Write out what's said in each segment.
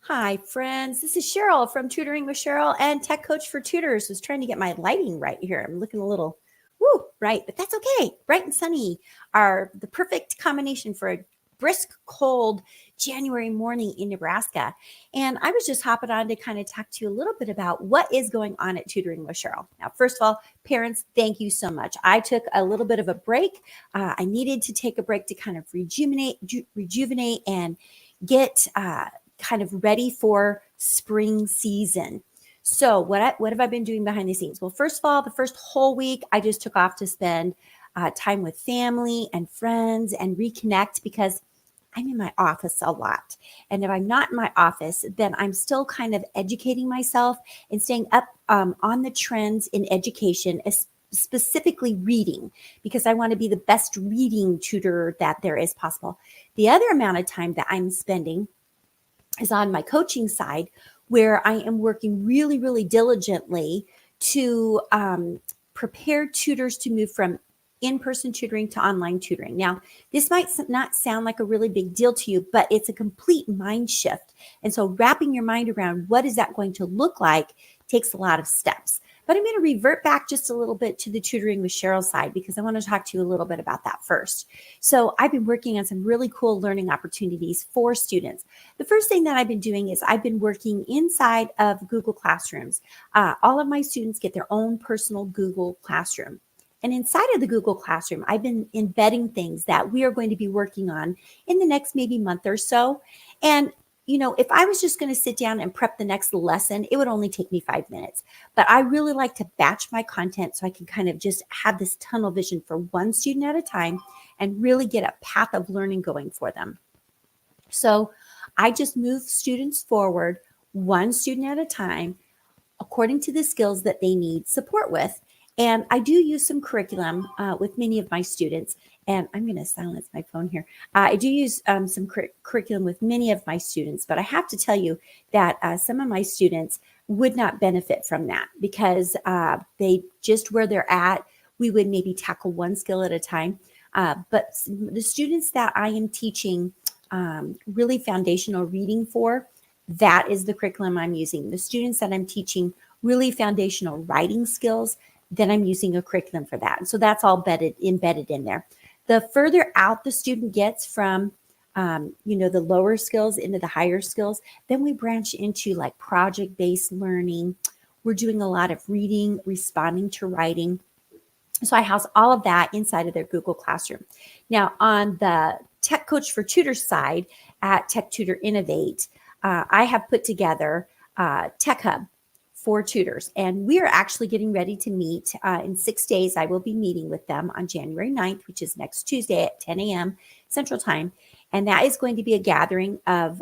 Hi, friends. This is Sheryl from Tutoring with Sheryl and Tech Coach for Tutors. Was trying to get my lighting right here. I'm looking a little, bright, but that's okay. Bright and sunny are the perfect combination for a brisk, cold January morning in Nebraska. And I was just hopping on to kind of talk to you a little bit about what is going on at Tutoring with Sheryl. Now, first of all, parents, thank you so much. I took a little bit of a break. I needed to take a break to kind of rejuvenate and get kind of ready for spring season. So what have I been doing behind the scenes? Well, first of all, the first whole week, I just took off to spend time with family and friends and reconnect because I'm in my office a lot. And if I'm not in my office, then I'm still kind of educating myself and staying up on the trends in education, specifically reading, because I want to be the best reading tutor that there is possible. The other amount of time that I'm spending is on my coaching side, where I am working really, really diligently to prepare tutors to move from in-person tutoring to online tutoring. Now, this might not sound like a really big deal to you, but it's a complete mind shift. And so wrapping your mind around what is that going to look like takes a lot of steps. But I'm going to revert back just a little bit to the Tutoring with Sheryl side because I want to talk to you a little bit about that first. So I've been working on some really cool learning opportunities for students. The first thing that I've been doing is I've been working inside of Google Classrooms. All of my students get their own personal Google Classroom. And inside of the Google Classroom, I've been embedding things that we are going to be working on in the next maybe month or so. And if I was just going to sit down and prep the next lesson, it would only take me 5 minutes. But I really like to batch my content so I can kind of just have this tunnel vision for one student at a time and really get a path of learning going for them. So I just move students forward one student at a time according to the skills that they need support with. And I do use some curriculum with many of my students. And I'm going to silence my phone here. I do use some curriculum with many of my students, but I have to tell you that some of my students would not benefit from that because they just where they're at, we would maybe tackle one skill at a time. But the students that I am teaching really foundational reading for, that is the curriculum I'm using. The students that I'm teaching really foundational writing skills, then I'm using a curriculum for that. So that's all embedded in there. The further out the student gets from, the lower skills into the higher skills, then we branch into like project-based learning. We're doing a lot of reading, responding to writing. So I house all of that inside of their Google Classroom. Now, on the Tech Coach for Tutors side at TechTutorInnovate, I have put together TechHub for tutors. And we are actually getting ready to meet in 6 days. I will be meeting with them on January 9th, which is next Tuesday at 10 a.m. Central Time. And that is going to be a gathering of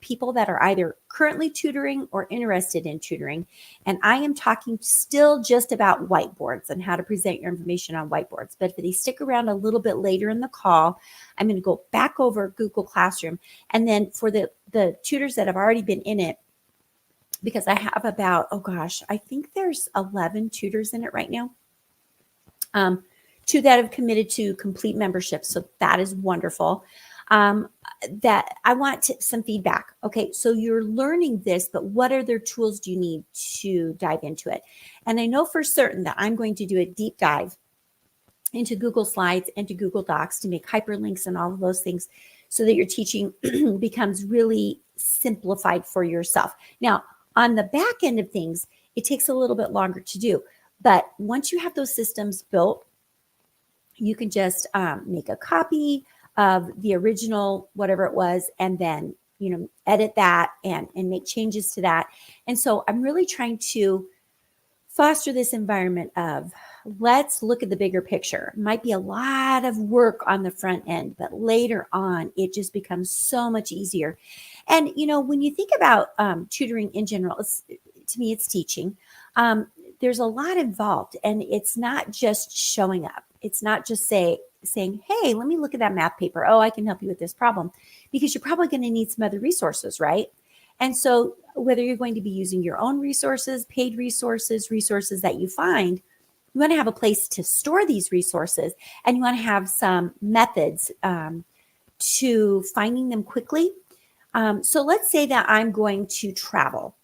people that are either currently tutoring or interested in tutoring. And I am talking still just about whiteboards and how to present your information on whiteboards. But if they stick around a little bit later in the call, I'm going to go back over Google Classroom. And then for the tutors that have already been in it, because I have about, I think there's 11 tutors in it right now. 2 that have committed to complete membership. So that is wonderful. That I want some feedback. Okay, so you're learning this, but what other tools do you need to dive into it? And I know for certain that I'm going to do a deep dive into Google Slides and to Google Docs to make hyperlinks and all of those things so that your teaching becomes really simplified for yourself. Now, on the back end of things, it takes a little bit longer to do. But once you have those systems built, you can just make a copy of the original, whatever it was, and then, edit that and make changes to that. And so I'm really trying to foster this environment of let's look at the bigger picture. It might be a lot of work on the front end, but later on, it just becomes so much easier. And, when you think about tutoring in general, to me, it's teaching. There's a lot involved, and it's not just showing up. It's not just saying, hey, let me look at that math paper. Oh, I can help you with this problem, because you're probably going to need some other resources, right? And so whether you're going to be using your own resources, paid resources that you find, you want to have a place to store these resources, and you want to have some methods to finding them quickly. So let's say that I'm going to travel.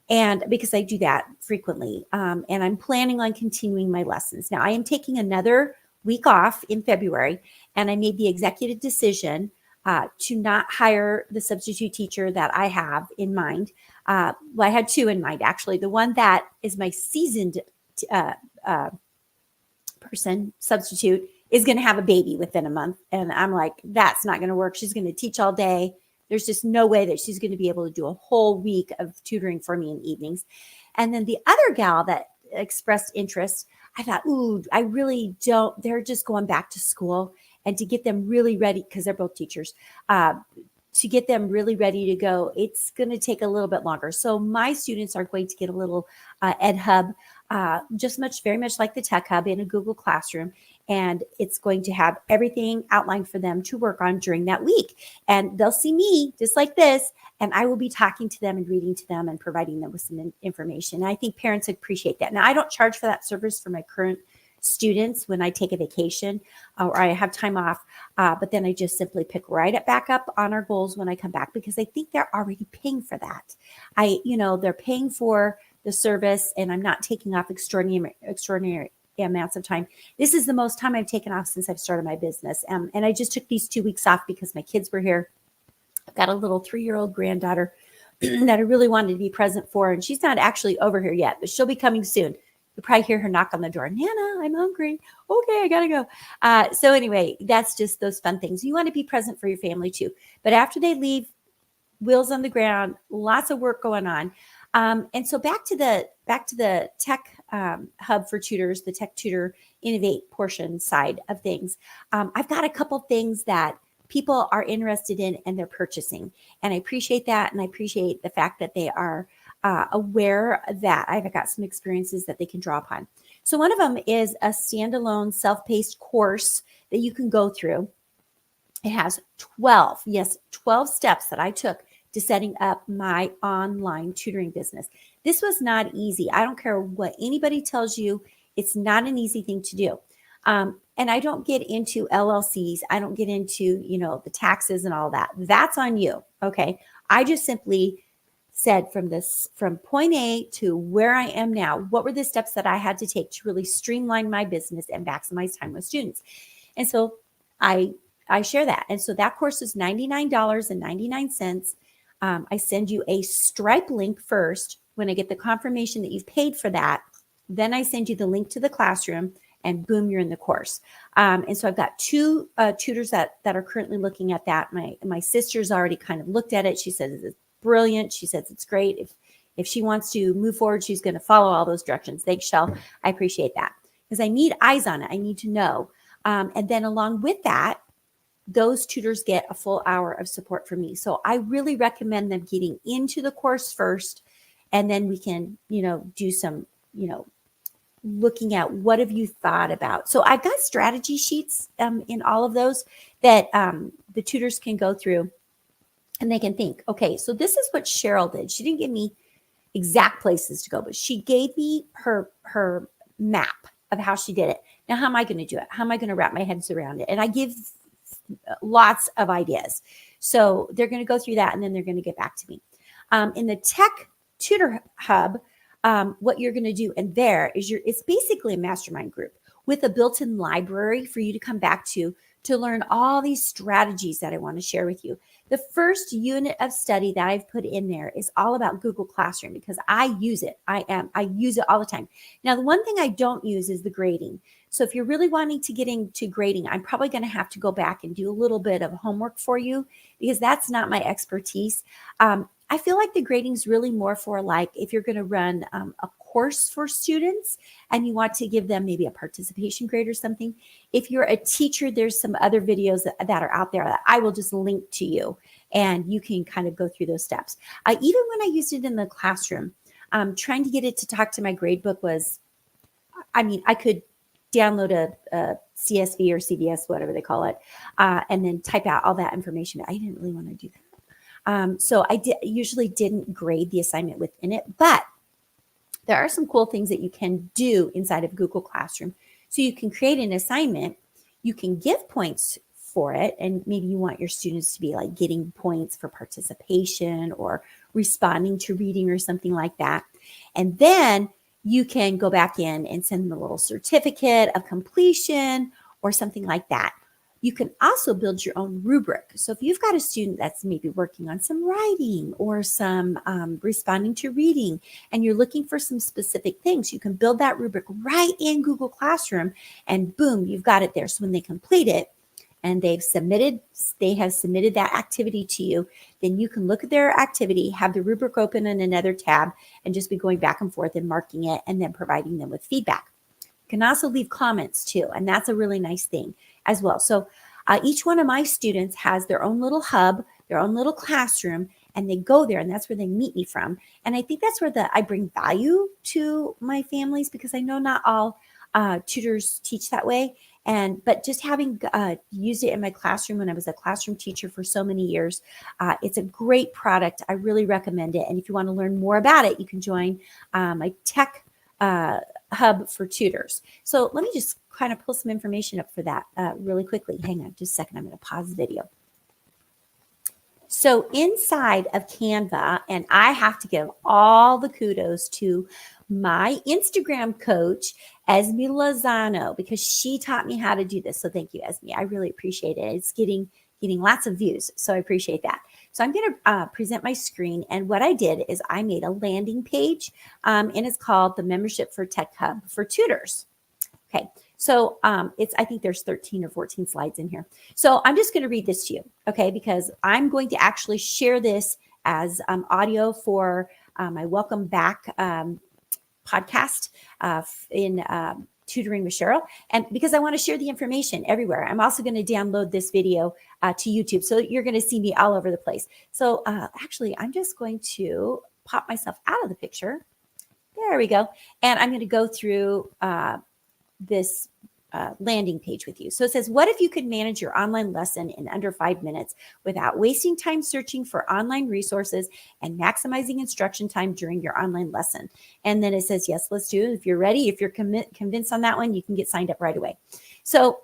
And because I do that frequently, and I'm planning on continuing my lessons. Now, I am taking another week off in February, and I made the executive decision to not hire the substitute teacher that I have in mind. Well, I had two in mind, actually. The one that is my seasoned person, substitute, is going to have a baby within a month. And I'm like, that's not going to work. She's going to teach all day. There's just no way that she's going to be able to do a whole week of tutoring for me in evenings. And then the other gal that expressed interest, I thought, ooh, I really don't. They're just going back to school, and to get them really ready, because they're both teachers, to get them really ready to go, it's going to take a little bit longer. So my students are going to get a little Ed Hub, very much like the TechHub in a Google Classroom. And it's going to have everything outlined for them to work on during that week. And they'll see me just like this, and I will be talking to them and reading to them and providing them with some information. And I think parents appreciate that. Now, I don't charge for that service for my current students when I take a vacation or I have time off, but then I just simply pick right back up on our goals when I come back, because I think they're already paying for that. They're paying for the service, and I'm not taking off extraordinary amounts of time. This is the most time I've taken off since I've started my business. And I just took these 2 weeks off because my kids were here. I've got a little 3-year-old granddaughter that I really wanted to be present for. And she's not actually over here yet, but she'll be coming soon. You'll probably hear her knock on the door. Nana, I'm hungry. Okay, I gotta go. So anyway, that's just those fun things. You want to be present for your family too. But after they leave, wheels on the ground, lots of work going on. And so back to the Tech Hub for Tutors, the TechTutorInnovate portion side of things. I've got a couple things that people are interested in and they're purchasing. And I appreciate that. And I appreciate the fact that they are aware that I've got some experiences that they can draw upon. So one of them is a standalone self-paced course that you can go through. It has 12 steps that I took to setting up my online tutoring business. This was not easy. I don't care what anybody tells you. It's not an easy thing to do. And I don't get into LLCs. I don't get into, the taxes and all that. That's on you. Okay. I just simply said from point A to where I am now, what were the steps that I had to take to really streamline my business and maximize time with students? And so I share that. And so that course is $99.99. I send you a Stripe link first when I get the confirmation that you've paid for that. Then I send you the link to the classroom, and boom, you're in the course. And so I've got two tutors that are currently looking at that. My sister's already kind of looked at it. She says it's brilliant. She says it's great. If she wants to move forward, she's going to follow all those directions. Thanks, Shell. I appreciate that, because I need eyes on it. I need to know. And then along with that, those tutors get a full hour of support from me. So I really recommend them getting into the course first, and then we can, do some, looking at what have you thought about. So I've got strategy sheets in all of those that the tutors can go through, and they can think, okay, so this is what Sheryl did. She didn't give me exact places to go, but she gave me her map of how she did it. Now, how am I going to do it? How am I going to wrap my heads around it? And I give lots of ideas. So they're going to go through that, and then they're going to get back to me. In the Tech Tutor Hub, what you're going to do in there is it's basically a mastermind group with a built-in library for you to come back to learn all these strategies that I want to share with you. The first unit of study that I've put in there is all about Google Classroom, because I use it. I use it all the time. Now, the one thing I don't use is the grading. So if you're really wanting to get into grading, I'm probably going to have to go back and do a little bit of homework for you, because that's not my expertise. I feel like the grading is really more for, like, if you're going to run a course for students and you want to give them maybe a participation grade or something. If you're a teacher, there's some other videos that are out there that I will just link to you, and you can kind of go through those steps. Even when I used it in the classroom, trying to get it to talk to my grade book was, I could download a CSV or CVS, whatever they call it, and then type out all that information. I didn't really want to do that. So I usually didn't grade the assignment within it, but there are some cool things that you can do inside of Google Classroom. So you can create an assignment. You can give points for it. And maybe you want your students to be like getting points for participation or responding to reading or something like that. And then you can go back in and send them a little certificate of completion or something like that. You can also build your own rubric. So if you've got a student that's maybe working on some writing or some responding to reading, and you're looking for some specific things, you can build that rubric right in Google Classroom, and boom, you've got it there. So when they complete it and they have submitted that activity to you, then you can look at their activity, have the rubric open in another tab, and just be going back and forth and marking it and then providing them with feedback. You can also leave comments too, and that's a really nice thing as well. So each one of my students has their own little hub, their own little classroom, and they go there, and that's where they meet me from. And I think that's where I bring value to my families, because I know not all tutors teach that way. But just having used it in my classroom when I was a classroom teacher for so many years, it's a great product. I really recommend it. And if you want to learn more about it, you can join my Tech Hub for Tutors. So let me just kind of pull some information up for that really quickly. Hang on just a second. I'm going to pause the video. So inside of Canva, and I have to give all the kudos to my Instagram coach, Esme Lozano, because she taught me how to do this. So thank you, Esme. I really appreciate it. It's getting lots of views, so I appreciate that. So I'm going to present my screen, and what I did is I made a landing page, and it's called the Membership for TechHub for Tutors. Okay, so I think there's 13 or 14 slides in here. So I'm just going to read this to you, okay, because I'm going to actually share this as audio for my Welcome Back podcast in Tutoring with Sheryl, and because I want to share the information everywhere. I'm also going to download this video to YouTube, so you're going to see me all over the place. So actually, I'm just going to pop myself out of the picture. There we go. And I'm going to go through this landing page with you. So it says, what if you could manage your online lesson in under 5 minutes without wasting time searching for online resources and maximizing instruction time during your online lesson? And then it says, yes, let's do it. If you're ready, if you're convinced on that one, you can get signed up right away. So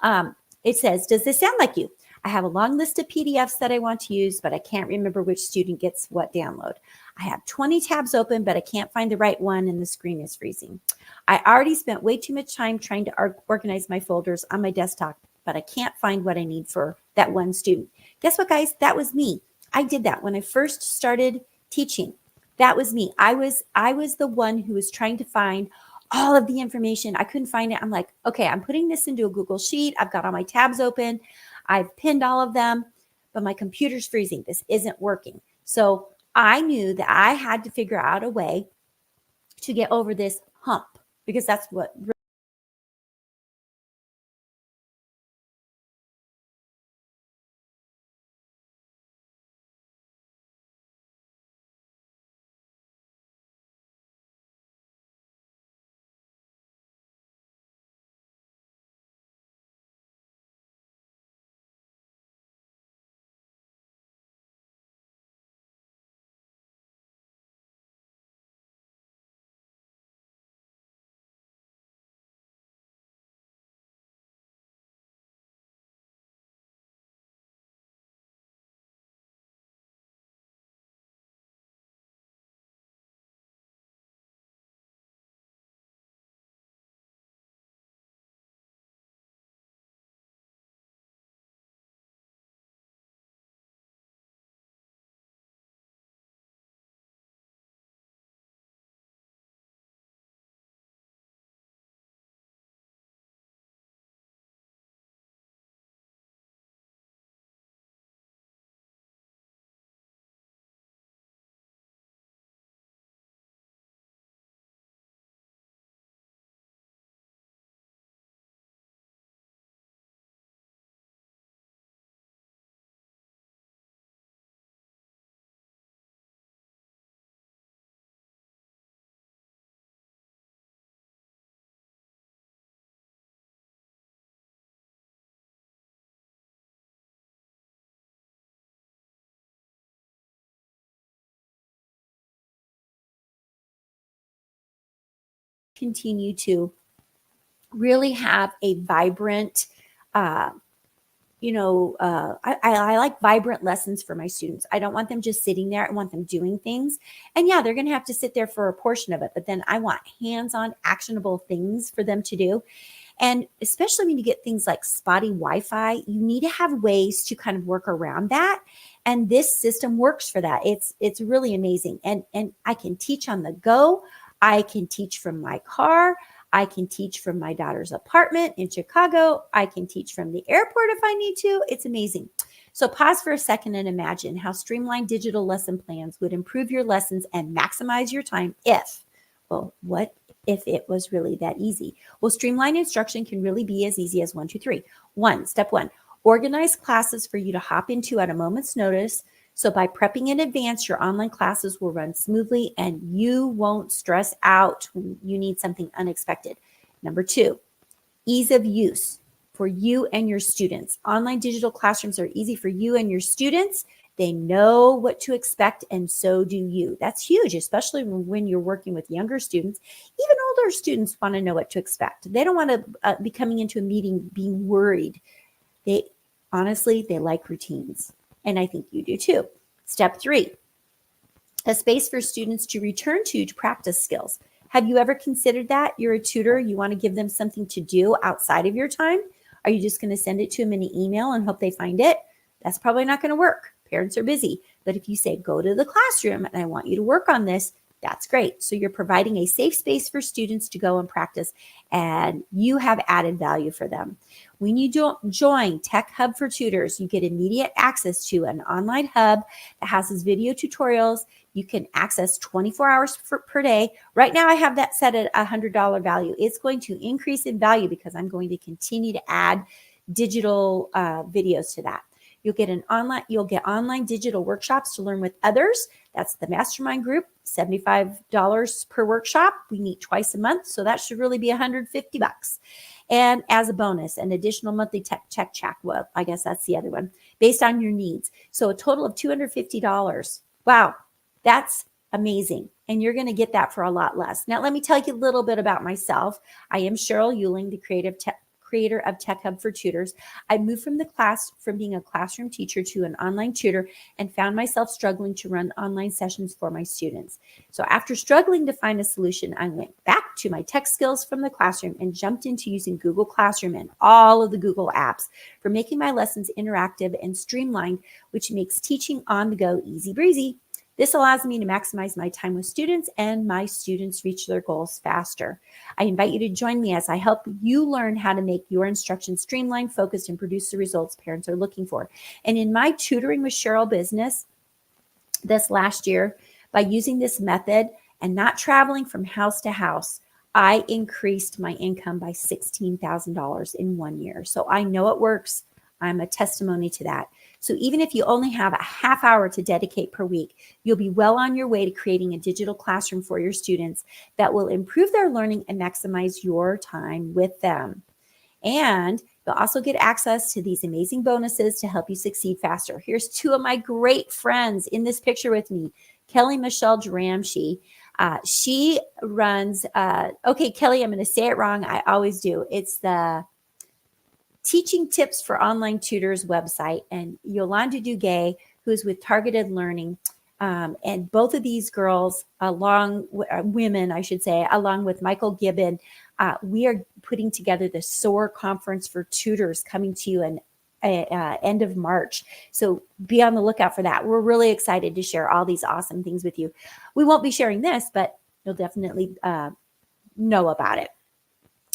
it says, does this sound like you? I have a long list of PDFs that I want to use, but I can't remember which student gets what download. I have 20 tabs open, but I can't find the right one and the screen is freezing. I already spent way too much time trying to organize my folders on my desktop, but I can't find what I need for that one student. Guess what, guys? That was me. I did that when I first started teaching. That was me. I was the one who was trying to find all of the information. I couldn't find it. I'm like, okay, I'm putting this into a Google Sheet. I've got all my tabs open. I've pinned all of them, but my computer's freezing. This isn't working. So I knew that I had to figure out a way to get over this hump, because that's what continue to really have a vibrant I like vibrant lessons for my students. I don't want them just sitting there. I want them doing things. And yeah, they're going to have to sit there for a portion of it, but then I want hands-on actionable things for them to do. And especially when you get things like spotty Wi-Fi, you need to have ways to kind of work around that. And this system works for that. It's really amazing. And I can teach on the go. I can teach from my car. I can teach from my daughter's apartment in Chicago. I can teach from the airport if I need to. It's amazing. So pause for a second and imagine how streamlined digital lesson plans would improve your lessons and maximize your time what if it was really that easy? Well, streamlined instruction can really be as easy as 1, 2, 3. Step one, organize classes for you to hop into at a moment's notice. So by prepping in advance, your online classes will run smoothly and you won't stress out when you need something unexpected. Number 2, ease of use for you and your students. Online digital classrooms are easy for you and your students. They know what to expect, and so do you. That's huge, especially when you're working with younger students. Even older students want to know what to expect. They don't want to be coming into a meeting being worried. They like routines, and I think you do too. Step 3, a space for students to return to practice skills. Have you ever considered that? You're a tutor. You want to give them something to do outside of your time. Are you just going to send it to them in an email and hope they find it? That's probably not going to work. Parents are busy. But if you say, go to the classroom and I want you to work on this, that's great. So you're providing a safe space for students to go and practice, and you have added value for them. When you join TechHub for Tutors, you get immediate access to an online hub that houses video tutorials. You can access 24 hours per day. Right now, I have that set at $100 value. It's going to increase in value because I'm going to continue to add digital videos to that. You'll get online digital workshops to learn with others. That's the mastermind group, $75 per workshop. We meet twice a month, so that should really be $150. And as a bonus, an additional monthly tech chat. Well, I guess that's the other one, based on your needs. So a total of $250. Wow, that's amazing. And you're going to get that for a lot less. Now, let me tell you a little bit about myself. I am Sheryl Euling, the creator of TechHub for Tutors. I moved from being a classroom teacher to an online tutor and found myself struggling to run online sessions for my students. So after struggling to find a solution, I went back to my tech skills from the classroom and jumped into using Google Classroom and all of the Google apps for making my lessons interactive and streamlined, which makes teaching on the go easy breezy. This allows me to maximize my time with students and my students reach their goals faster. I invite you to join me as I help you learn how to make your instruction streamlined, focused, and produce the results parents are looking for. And in my Tutoring with Sheryl business this last year, by using this method and not traveling from house to house, I increased my income by $16,000 in 1 year. So I know it works. I'm a testimony to that. So even if you only have a half hour to dedicate per week, you'll be well on your way to creating a digital classroom for your students that will improve their learning and maximize your time with them. And you'll also get access to these amazing bonuses to help you succeed faster. Here's 2 of my great friends in this picture with me, Kelly Michelle Dramshy. She runs, okay, Kelly, I'm going to say it wrong. I always do. It's the Teaching Tips for Online Tutors website, and Yolanda Duguay, who's with Targeted Learning. And both of these girls, women, I should say, along with Michael Gibbon, we are putting together the SOAR conference for tutors coming to you in end of March. So be on the lookout for that. We're really excited to share all these awesome things with you. We won't be sharing this, but you'll definitely know about it.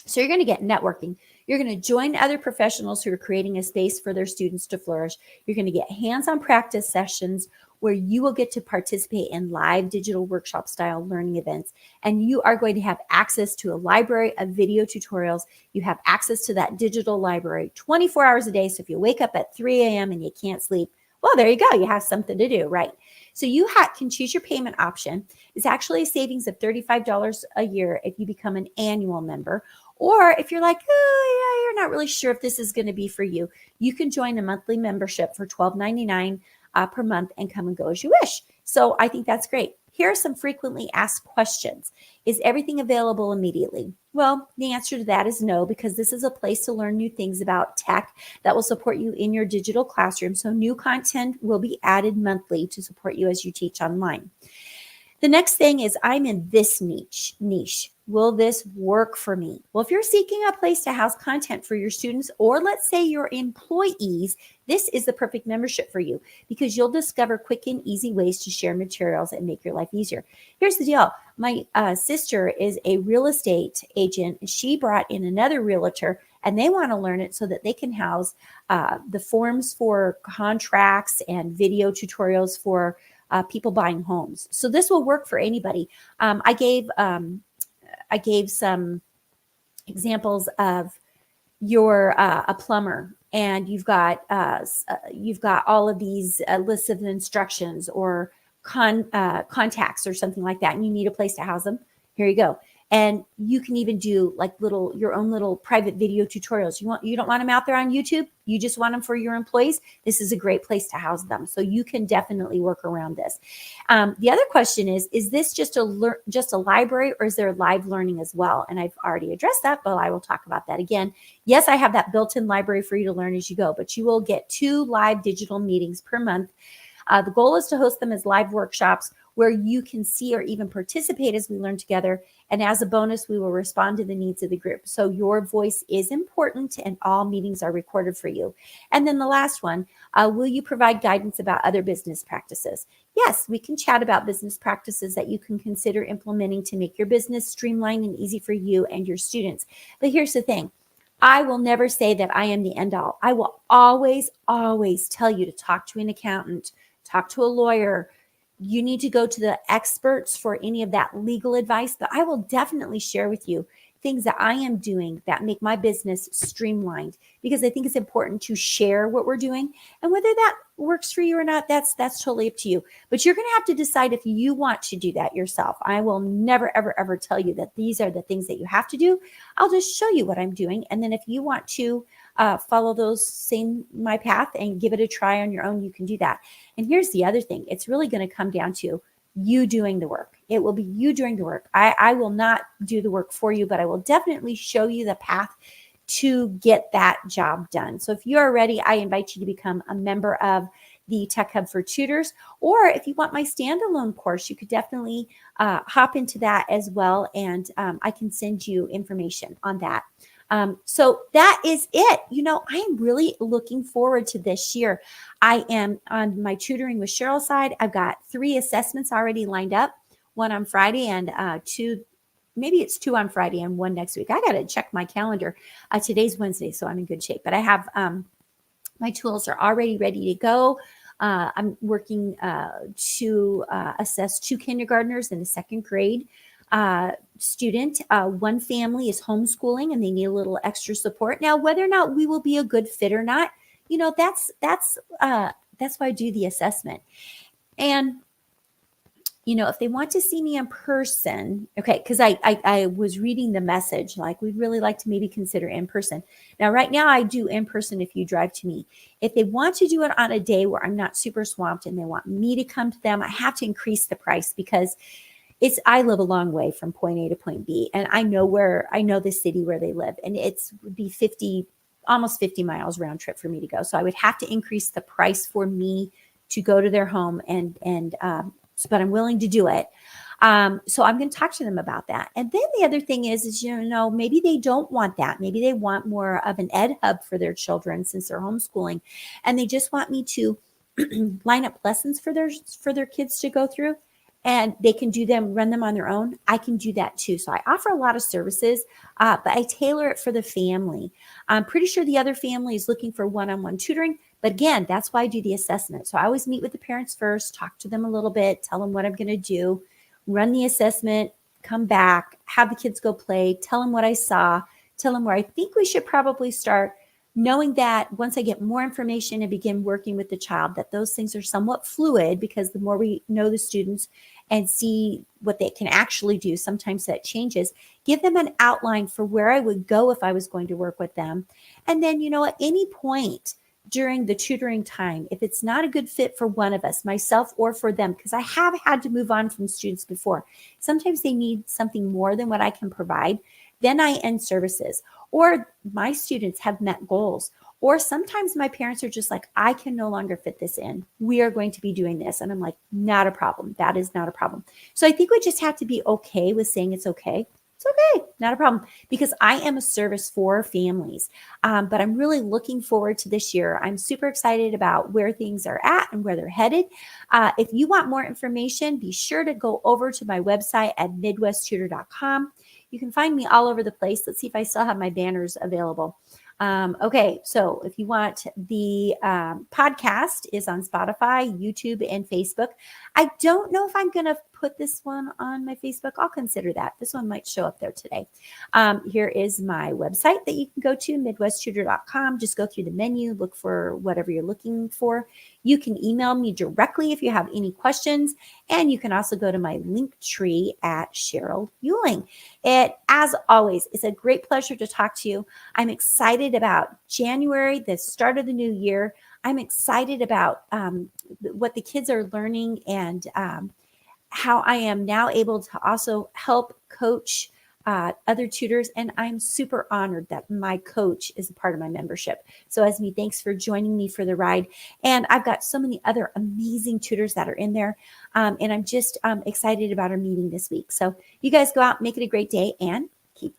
So you're going to get networking. You're going to join other professionals who are creating a space for their students to flourish. You're going to get hands-on practice sessions where you will get to participate in live digital workshop style learning events. And you are going to have access to a library of video tutorials. You have access to that digital library 24 hours a day. So if you wake up at 3 a.m. and you can't sleep, well, there you go. You have something to do, right? So you can choose your payment option. It's actually a savings of $35 a year if you become an annual member. Or if you're like, oh, yeah, you're not really sure if this is going to be for you, you can join a monthly membership for $12.99 per month and come and go as you wish. So I think that's great. Here are some frequently asked questions. Is everything available immediately? Well, the answer to that is no, because this is a place to learn new things about tech that will support you in your digital classroom. So new content will be added monthly to support you as you teach online. The next thing is, I'm in this niche. Will this work for me? Well, if you're seeking a place to house content for your students, or let's say your employees, this is the perfect membership for you, because you'll discover quick and easy ways to share materials and make your life easier. Here's the deal. My sister is a real estate agent. She brought in another realtor, and they want to learn it so that they can house the forms for contracts and video tutorials for people buying homes. So this will work for anybody. I gave some examples of you're a plumber, and you've got all of these lists of instructions or contacts or something like that, and you need a place to house them. Here you go. And you can even do like your own little private video tutorials. You don't want them out there on YouTube. You just want them for your employees. This is a great place to house them. So you can definitely work around this. The other question is this just a library, or is there live learning as well? And I've already addressed that, but I will talk about that again. Yes, I have that built-in library for you to learn as you go, but you will get 2 live digital meetings per month. The goal is to host them as live workshops where you can see or even participate as we learn together. And as a bonus, we will respond to the needs of the group. So your voice is important, and all meetings are recorded for you. And then the last one, will you provide guidance about other business practices? Yes, we can chat about business practices that you can consider implementing to make your business streamlined and easy for you and your students. But here's the thing. I will never say that I am the end all. I will always, always tell you to talk to an accountant, talk to a lawyer. You need to go to the experts for any of that legal advice, but I will definitely share with you things that I am doing that make my business streamlined, because I think it's important to share what we're doing, and whether that works for you or not, that's totally up to you. But you're going to have to decide if you want to do that yourself. I will never, ever, ever tell you that these are the things that you have to do. I'll just show you what I'm doing. And then if you want to follow my path and give it a try on your own, you can do that. And here's the other thing. It's really going to come down to you doing the work. It will be you doing the work. I will not do the work for you, but I will definitely show you the path to get that job done. So if you are ready, I invite you to become a member of the TechHub for Tutors, or if you want my standalone course, you could definitely hop into that as well, and I can send you information on that. So that is it. I'm really looking forward to this year. I am on my Tutoring with Sheryl side. I've got 3 assessments already lined up, 1 on Friday and 2, maybe it's 2 on Friday and 1 next week. I got to check my calendar. Today's Wednesday, so I'm in good shape, but I have, my tools are already ready to go. I'm working to assess 2 kindergartners and a 2nd grade student. 1 family is homeschooling and they need a little extra support. Now, whether or not we will be a good fit or not, that's why I do the assessment. And if they want to see me in person, okay, because I was reading the message, like, we'd really like to maybe consider in person. Now, right now I do in person if you drive to me. If they want to do it on a day where I'm not super swamped and they want me to come to them, I have to increase the price, because I live a long way from point A to point B, and I know the city where they live, and would be almost 50 miles round trip for me to go. So I would have to increase the price for me to go to their home, but I'm willing to do it. So I'm going to talk to them about that. And then the other thing is maybe they don't want that. Maybe they want more of an ed hub for their children since they're homeschooling, and they just want me to line up lessons for their kids to go through. And they can run them on their own. I can do that too. So I offer a lot of services, but I tailor it for the family. I'm pretty sure the other family is looking for one-on-one tutoring. But again, that's why I do the assessment. So I always meet with the parents first, talk to them a little bit, tell them what I'm going to do, run the assessment, come back, have the kids go play, tell them what I saw, tell them where I think we should probably start, knowing that once I get more information and begin working with the child, that those things are somewhat fluid, because the more we know the students and see what they can actually do, sometimes that changes. Give them an outline for where I would go if I was going to work with them. And then, at any point, during the tutoring time, if it's not a good fit for one of us, myself or for them, because I have had to move on from students before. Sometimes they need something more than what I can provide. Then I end services, or my students have met goals. Or sometimes my parents are just like, I can no longer fit this in. We are going to be doing this. And I'm like, not a problem. That is not a problem. So I think we just have to be okay with saying it's okay. It's okay, not a problem, because I am a service for families. But I'm really looking forward to this year. I'm super excited about where things are at and where they're headed. If you want more information, be sure to go over to my website at midwesttutor.com. You can find me all over the place. Let's see if I still have my banners available. Okay, so if you want, the podcast is on Spotify, YouTube, and Facebook. I don't know if I'm going to put this one on my Facebook. I'll consider that. This one might show up there today. Here is my website that you can go to, midwesttutor.com. Just go through the menu, look for whatever you're looking for. You can email me directly if you have any questions, and you can also go to my link tree at Sheryl Euling. As always, it's a great pleasure to talk to you. I'm excited about January, the start of the new year. I'm excited about what the kids are learning, and how I am now able to also help coach other tutors. And I'm super honored that my coach is a part of my membership. So Esme, thanks for joining me for the ride. And I've got so many other amazing tutors that are in there. And I'm just excited about our meeting this week. So you guys go out, make it a great day, and keep